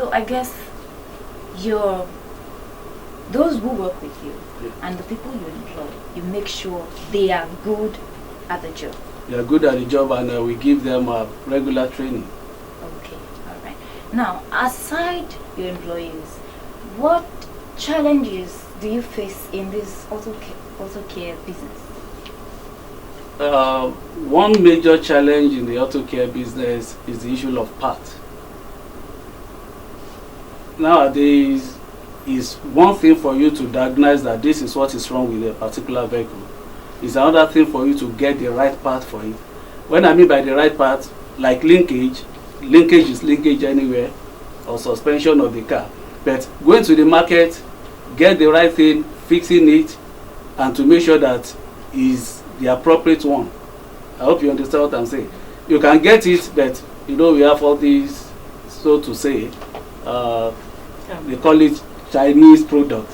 So I guess your those who work with you and the people you employ, you make sure they are good at the job. They are good at the job, and we give them regular training. Okay, all right. Now, aside your employees, what challenges do you face in this auto care business? One major challenge in the auto care business is the issue of parts. Nowadays, it's one thing for you to diagnose that this is what is wrong with a particular vehicle. It's another thing for you to get the right part for it. When I mean by the right part, like linkage is linkage anywhere, or suspension of the car. But going to the market, get the right thing, fixing it, and to make sure that is the appropriate one. I hope you understand what I'm saying. You can get it, but you know we have all these, so to say, they call it Chinese product.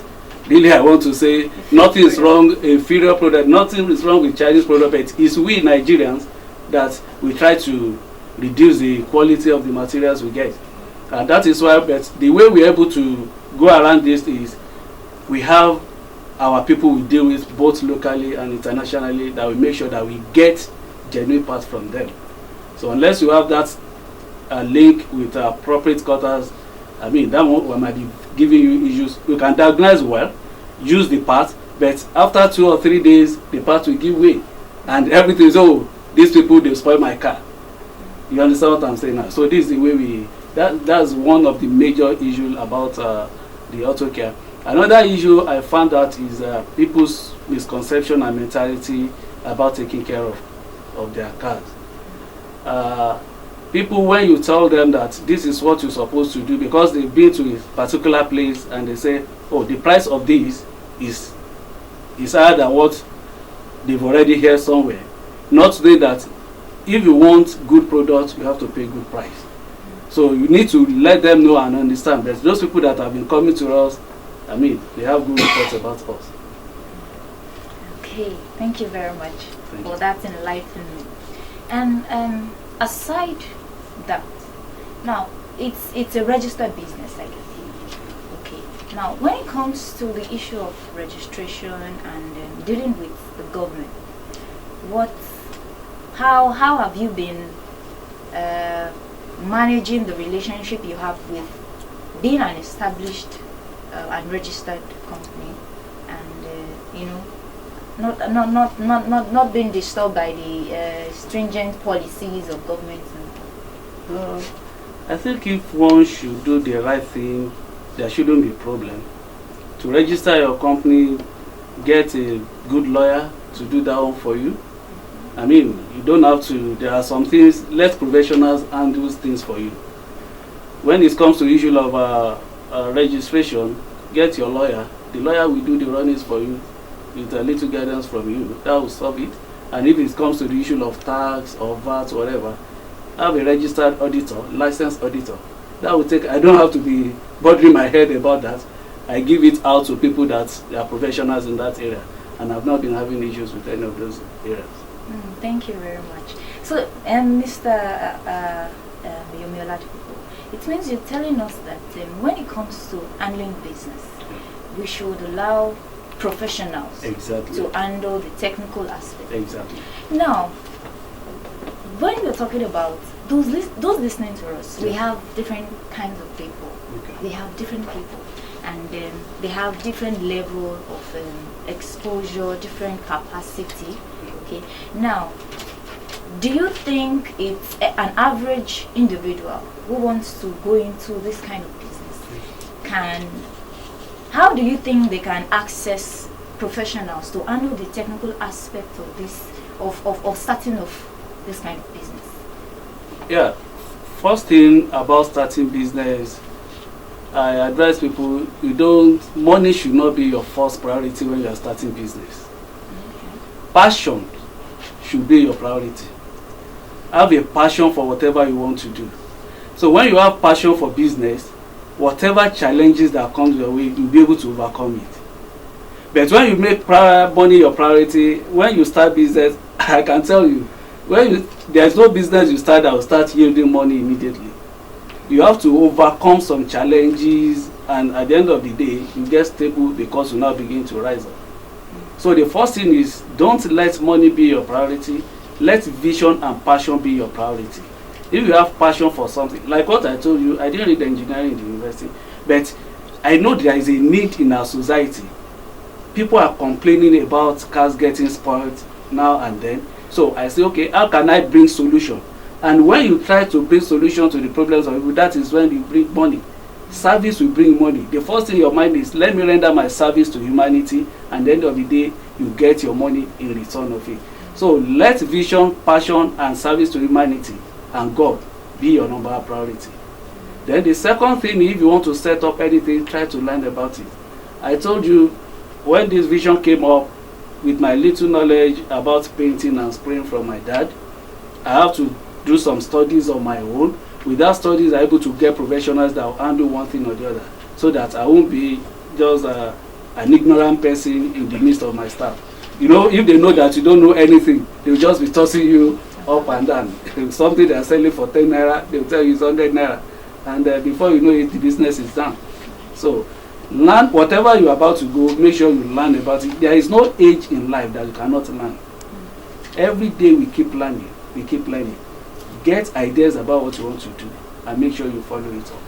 Really, I want to say nothing is wrong, inferior product, nothing is wrong with Chinese product, but it's we Nigerians that we try to reduce the quality of the materials we get. And that is why, but the way we're able to go around this is we have our people we deal with both locally and internationally that we make sure that we get genuine parts from them. So unless you have that link with appropriate cutters, I mean, that one might be giving you issues. You can diagnose well, use the part, but after 2 or 3 days, the part will give way. And everything is, oh, these people, they spoil my car. You understand what I'm saying now? So this is the way that's one of the major issues about the auto care. Another issue I found out is people's misconception and mentality about taking care of their cars. People, when you tell them that this is what you're supposed to do, because they've been to a particular place and they say, oh, the price of this is higher than what they've already heard somewhere. Not saying that if you want good products, you have to pay good price. So you need to let them know and understand. But those people that have been coming to us, I mean, they have good reports about us. Okay, thank you very much for that enlightenment. And aside that, now it's a registered business, I guess. Okay. Now, when it comes to the issue of registration and dealing with the government, how have you been managing the relationship you have with being an established and registered company, and you know, not being disturbed by the stringent policies of government? I think if one should do the right thing, there shouldn't be a problem. To register your company, get a good lawyer to do that one for you. I mean, you don't have to, there are some things, let professionals handle things for you. When it comes to the issue of registration, get your lawyer. The lawyer will do the runnings for you with a little guidance from you. That will solve it. And if it comes to the issue of tax or VAT or whatever, have a registered auditor, licensed auditor. That will take, I don't have to be bothering my head about that. I give it out to people that are professionals in that area. And I've not been having issues with any of those areas. Thank you very much. So, Mr. Yomi Oladidpupo, it means you're telling us that when it comes to handling business, we should allow professionals to handle the technical aspect. Exactly. Now, when we're talking about those listening to us, we have different kinds of people. They have different people, and they have different level of exposure, different capacity. Okay. Now, do you think it's an average individual who wants to go into this kind of business how do you think they can access professionals to handle the technical aspect of this, of starting off this kind of business? Yeah, first thing about starting business, I advise people, money should not be your first priority when you are starting business. Passion should be your priority. Have a passion for whatever you want to do. So when you have passion for business, whatever challenges that comes your way, you'll be able to overcome it. But when you make money your priority, when you start business, I can tell you, there's no business you start that will start yielding money immediately. You have to overcome some challenges, and at the end of the day, you get stable because you now begin to rise up. So the first thing is, don't let money be your priority. Let vision and passion be your priority. If you have passion for something, like what I told you, I didn't read engineering in the university, but I know there is a need in our society. People are complaining about cars getting spoiled now and then. So I say, okay, how can I bring solution? And when you try to bring solution to the problems of people, that is when you bring money. Service will bring money. The first thing in your mind is, let me render my service to humanity, and at the end of the day, you get your money in return of it. So let vision, passion, and service to humanity and God be your number one priority. Then the second thing, if you want to set up anything, try to learn about it. I told you, when this vision came up, with my little knowledge about painting and spraying from my dad, I have to do some studies on my own. With that studies, I'm able to get professionals that will handle one thing or the other, so that I won't be just an ignorant person in the midst of my staff. You know, if they know that you don't know anything, they'll just be tossing you up and down. Something they're selling for 10 naira, they'll tell you it's 100 naira. And before you know it, the business is done. So learn whatever you're about to go, make sure you learn about it. There is no age in life that you cannot learn. Every day we keep learning, we keep learning. Get ideas about what you want to do and make sure you follow it up.